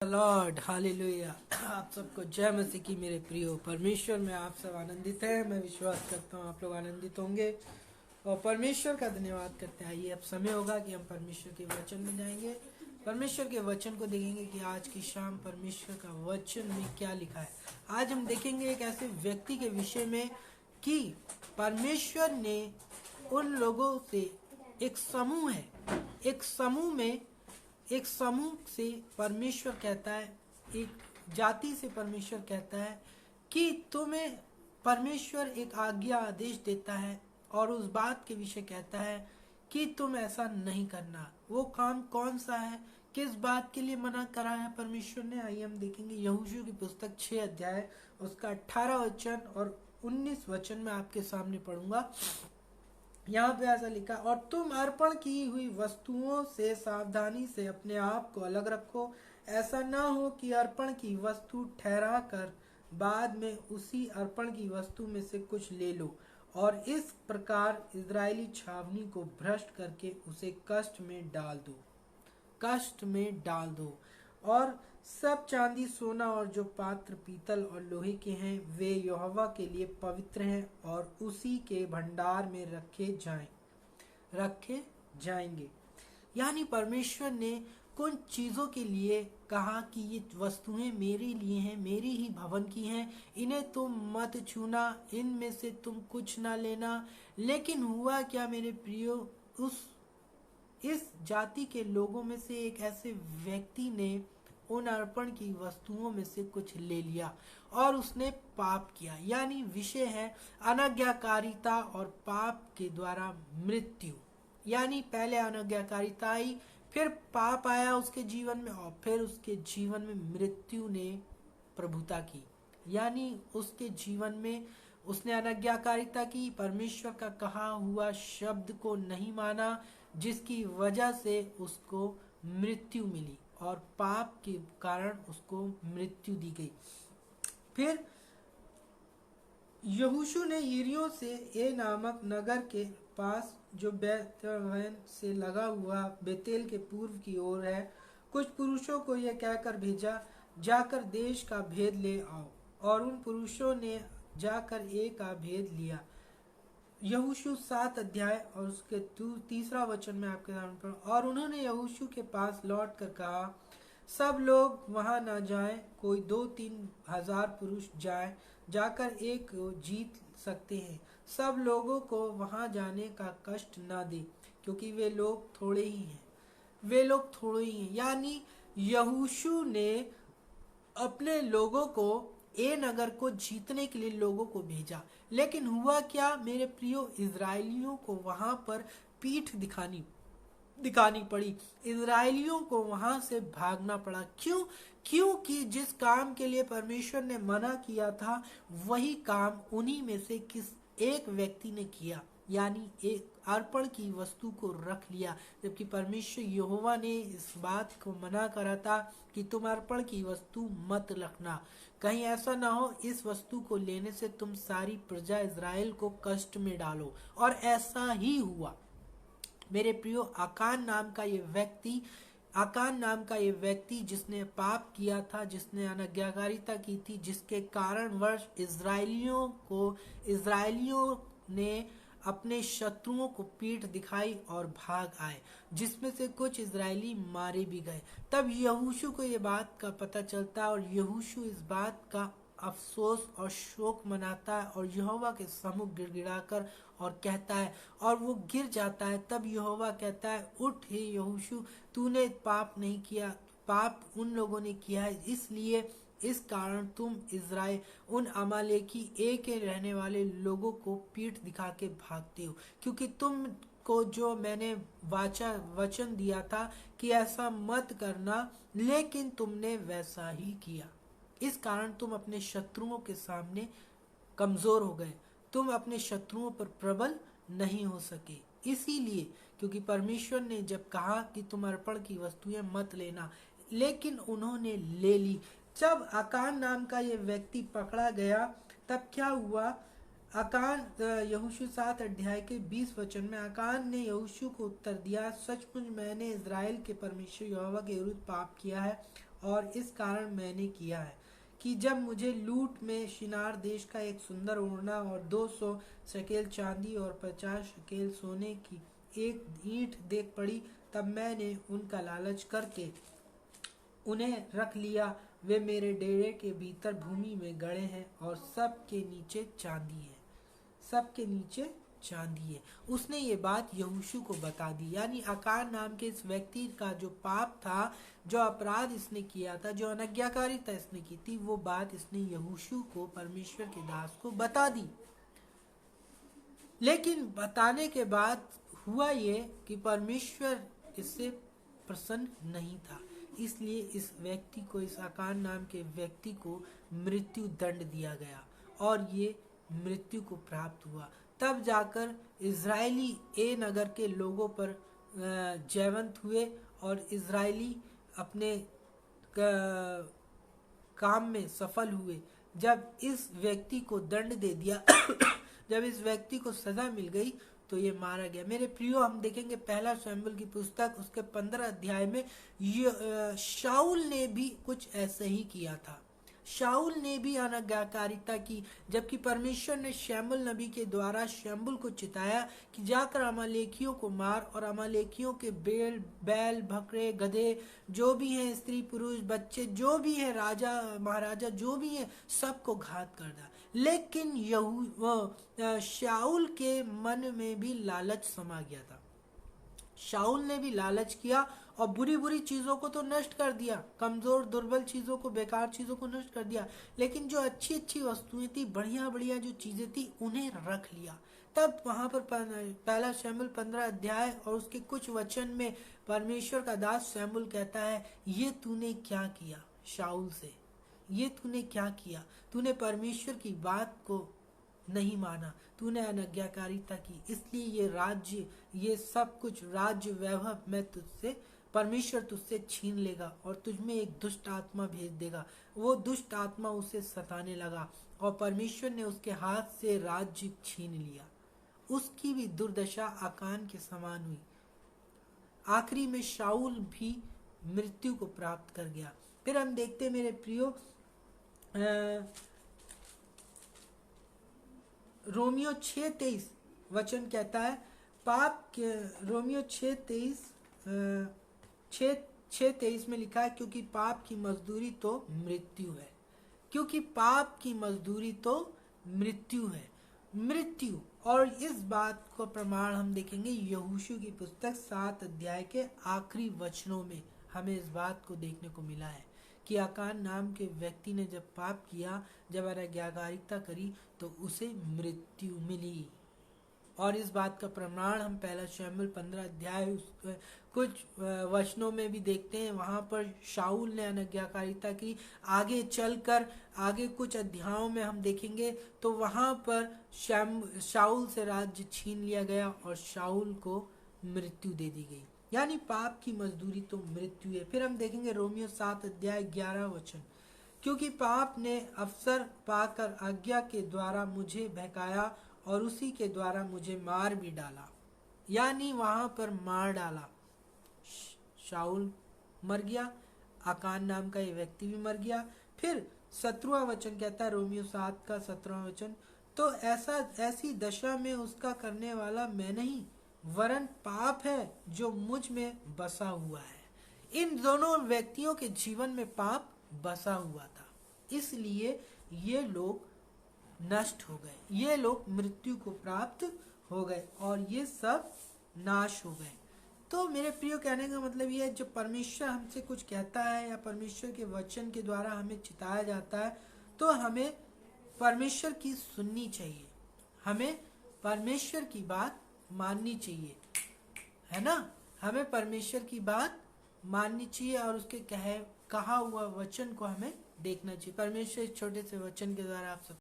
Lord hallelujah. आप सबको जय मसीह की मेरे प्रियो परमेश्वर में आप सब आनंदित हैं। मैं विश्वास करता हूँ आप लोग आनंदित होंगे और परमेश्वर का धन्यवाद करते हैं। आइए अब समय होगा कि हम परमेश्वर के वचन में जाएंगे, परमेश्वर के वचन को देखेंगे कि आज की शाम परमेश्वर का वचन में क्या लिखा है। आज हम देखेंगे एक ऐसे व्यक्ति के विषय में कि परमेश्वर ने उन लोगों से एक समूह है, एक समूह से परमेश्वर कहता है, एक जाति से परमेश्वर कहता है कि तुम्हें परमेश्वर एक आज्ञा आदेश देता है और उस बात के विषय कहता है कि तुम ऐसा नहीं करना। वो काम कौन सा है, किस बात के लिए मना करा है परमेश्वर ने। आइए हम देखेंगे यहोशू की पुस्तक 6 अध्याय उसका 18 वचन और 19 वचन में आपके सामने पढ़ूंगा। यहाँ पे ऐसा लिखा, और तुम अर्पण की हुई वस्तुओं से सावधानी से अपने आप को अलग रखो। ऐसा ना हो कि अर्पण की वस्तु ठहरा कर बाद में उसी अर्पण की वस्तु में से कुछ ले लो और इस प्रकार इजरायली छावनी को भ्रष्ट करके उसे कष्ट में डाल दो। और सब चांदी सोना और जो पात्र पीतल और लोहे के हैं वे यहोवा के लिए पवित्र हैं और उसी के भंडार में रखे जाएंगे। यानी परमेश्वर ने कुछ चीजों के लिए कहा कि ये वस्तुएं मेरे लिए हैं, मेरी ही भवन की हैं, इन्हें तुम मत छूना, इनमें से तुम कुछ ना लेना। लेकिन हुआ क्या मेरे प्रियो, इस जाति के लोगों में से एक ऐसे व्यक्ति ने उन अर्पण की वस्तुओं में से कुछ ले लिया और उसने पाप किया। यानी विषय है अनाज्ञाकारिता और पाप के द्वारा मृत्यु। यानी पहले अनाज्ञाकारिता आई, फिर पाप आया उसके जीवन में और फिर उसके जीवन में मृत्यु ने प्रभुता की। यानी उसके जीवन में उसने अनाज्ञाकारिता की, परमेश्वर का कहा हुआ शब्द को नहीं माना, जिसकी वजह से उसको मृत्यु मिली और पाप के कारण उसको मृत्यु दी गई। फिर यहोशू ने यरीहो से ए नामक नगर के पास जो बेतवेन से लगा हुआ बेतेल के पूर्व की ओर है कुछ पुरुषों को यह कहकर भेजा, जाकर देश का भेद ले आओ। और उन पुरुषों ने जाकर ए का भेद लिया। यहोशू 7 अध्याय और उसके तीसरा वचन में आपके सामने पढ़ा। और उन्होंने यहोशू के पास लौट कर कहा, सब लोग वहां न जाएं, कोई 2-3 हजार पुरुष जाकर एक जीत सकते हैं। सब लोगों को वहां जाने का कष्ट न दे, क्योंकि वे लोग थोड़े ही हैं। यानी यहोशू ने अपने लोगों को ए नगर को जीतने के लिए लोगों को भेजा। लेकिन हुआ क्या मेरे प्रियो, इजरायलियों को वहां पर पीठ दिखानी पड़ी। इजरायलियों को वहां से भागना पड़ा। क्योंकि जिस काम के लिए परमेश्वर ने मना किया था वही काम उन्हीं में से किस एक व्यक्ति ने किया। यानी एक अर्पण की वस्तु को रख लिया, जबकि परमेश्वर यहोवा ने इस बात को मना करा था कि तुम अर्पण की वस्तु मत रखना, कहीं ऐसा ना हो इस वस्तु को लेने से तुम सारी प्रजा इजराइल को कष्ट में डालो। और ऐसा ही हुआ मेरे प्रियो। आकान नाम का ये व्यक्ति जिसने पाप किया था, जिसने अनाज्ञाकारिता की थी, जिसके कारणवश इजरायलियों ने अपने शत्रुओं को पीठ दिखाई और भाग आए, जिसमें से कुछ इजरायली मारे भी गए। तब यहोशू को ये बात का पता चलता है और यहोशू इस बात का अफसोस और शोक मनाता है और यहोवा के सम्मुख गिड़गिड़ाकर और कहता है, और वो गिर जाता है। तब यहोवा कहता है, उठ हे यहोशू, तूने पाप नहीं किया, पाप उन लोगों ने किया है, इसलिए इस कारण तुम इजराइल उन अमालेकी के रहने वाले लोगों को पीठ दिखा के भागते हो, क्योंकि तुम को जो मैंने वचन दिया था कि ऐसा मत करना, लेकिन तुमने वैसा ही किया। इस कारण तुम अपने शत्रुओं के सामने कमजोर हो गए, तुम अपने शत्रुओं पर प्रबल नहीं हो सके। इसीलिए क्योंकि परमेश्वर ने जब कहा कि तुम अर्पण की वस्तुएं मत लेना, लेकिन उन्होंने ले ली। जब आकान नाम का ये व्यक्ति पकड़ा गया तब क्या हुआ, आकान यहोशू 7 अध्याय के 20 वचन में आकान ने यहोशू को उत्तर दिया, सचमुच मैंने इजराइल के परमेश्वर यहोवा के विरुद्ध पाप किया है और इस कारण मैंने किया है कि जब मुझे लूट में शिनार देश का एक सुंदर ओढ़ना और 200 शकेल चांदी और 50 शकेल सोने की एक ईंट देख पड़ी, तब मैंने उनका लालच करके उन्हें रख लिया। वे मेरे डेरे के भीतर भूमि में गड़े हैं और सबके नीचे चांदी है, सबके नीचे चांदी है। उसने ये बात यहोशू को बता दी। यानी आकार नाम के इस व्यक्ति का जो पाप था, जो अपराध इसने किया था, जो अनज्ञाकारिता इसने की थी, वो बात इसने यहोशू को, परमेश्वर के दास को बता दी। लेकिन बताने के बाद हुआ ये कि परमेश्वर इससे प्रसन्न नहीं था, इसलिए इस व्यक्ति को, इस आकार नाम के व्यक्ति को मृत्यु दंड दिया गया और ये मृत्यु को प्राप्त हुआ। तब जाकर इजरायली ए नगर के लोगों पर जयवंत हुए और इजरायली अपने काम में सफल हुए। जब इस व्यक्ति को दंड दे दिया जब इस व्यक्ति को सजा मिल गई तो ये मारा गया। मेरे प्रियो, हम देखेंगे पहला शमूएल की पुस्तक उसके 15 अध्याय में शाऊल ने भी कुछ ऐसे ही किया था। शाऊल ने भी अनज्ञाकारिता की, जबकि परमेश्वर ने शमूएल नबी के द्वारा शमूएल को चिताया कि जाकर अमालेकियों को मार और अमालेकियों के बैल बकरे गधे जो भी हैं, स्त्री पुरुष बच्चे जो भी हैं, राजा महाराजा जो भी हैं, सबको घात कर दा। लेकिन शाऊल के मन में भी लालच समा गया था। शाऊल ने भी लालच किया और बुरी बुरी चीजों को तो नष्ट कर दिया, कमजोर दुर्बल चीजों को, बेकार चीजों को नष्ट कर दिया, लेकिन जो अच्छी अच्छी वस्तुएं थी, बढ़िया बढ़िया जो चीजें थी, उन्हें रख लिया। तब वहां पर पहला शमूएल 15 अध्याय और उसके कुछ वचन में परमेश्वर का दास शमूएल कहता है, ये तूने क्या किया शाऊल से, ये तूने क्या किया, तूने परमेश्वर की बात को नहीं माना, तूने अनज्ञाकारिता की, इसलिए ये राज्य, ये सब कुछ राज्य वैभव मैं तुझसे, परमेश्वर तुझसे छीन लेगा और तुझमें एक दुष्ट आत्मा भेज देगा। वो दुष्ट आत्मा उसे सताने लगा और परमेश्वर ने उसके हाथ से राज्य छीन लिया। उसकी भी दुर्दशा आकान के समान हुई। आखिरी में शाऊल भी मृत्यु को प्राप्त कर गया। फिर हम देखते मेरे प्रियो रोमियो 6:23 वचन कहता है, पाप के, रोमियो 6:23 में लिखा है, क्योंकि पाप की मजदूरी तो मृत्यु है, क्योंकि पाप की मजदूरी तो मृत्यु है, मृत्यु। और इस बात को प्रमाण हम देखेंगे यहोशू की पुस्तक 7 अध्याय के आखिरी वचनों में हमें इस बात को देखने को मिला है कि आकान नाम के व्यक्ति ने जब पाप किया, जब अनज्ञाकारिता करी, तो उसे मृत्यु मिली। और इस बात का प्रमाण हम पहला शमूएल 15 अध्याय कुछ वचनों में भी देखते हैं। वहां पर शाऊल ने अनज्ञाकारिता की। आगे चलकर आगे कुछ अध्यायों में हम देखेंगे तो वहां पर शाऊल से राज्य छीन लिया गया और शाऊल को मृत्यु दे दी गई। यानी पाप की मजदूरी तो मृत्यु है। फिर हम देखेंगे रोमियो 7 अध्याय 11 वचन, क्योंकि पाप ने अवसर पाकर आज्ञा के द्वारा मुझे बहकाया और उसी के द्वारा मुझे मार भी डाला। यानी वहां पर मार डाला। शाऊल मर गया, आकान नाम का ये व्यक्ति भी मर गया। फिर 17वां वचन कहता है, रोमियो 7 का 17वां वचन, तो ऐसी दशा में उसका करने वाला मैं नहीं, वरन पाप है जो मुझ में बसा हुआ है। इन दोनों व्यक्तियों के जीवन में पाप बसा हुआ था, इसलिए ये लोग नष्ट हो गए, ये लोग मृत्यु को प्राप्त हो गए और ये सब नाश हो गए। तो मेरे प्रियो, कहने का मतलब ये है, जब परमेश्वर हमसे कुछ कहता है या परमेश्वर के वचन के द्वारा हमें चिताया जाता है, तो हमें परमेश्वर की सुननी चाहिए, हमें परमेश्वर की बात माननी चाहिए, है ना। हमें परमेश्वर की बात माननी चाहिए और उसके कहा हुआ वचन को हमें देखना चाहिए। परमेश्वर इस छोटे से वचन के द्वारा आप सब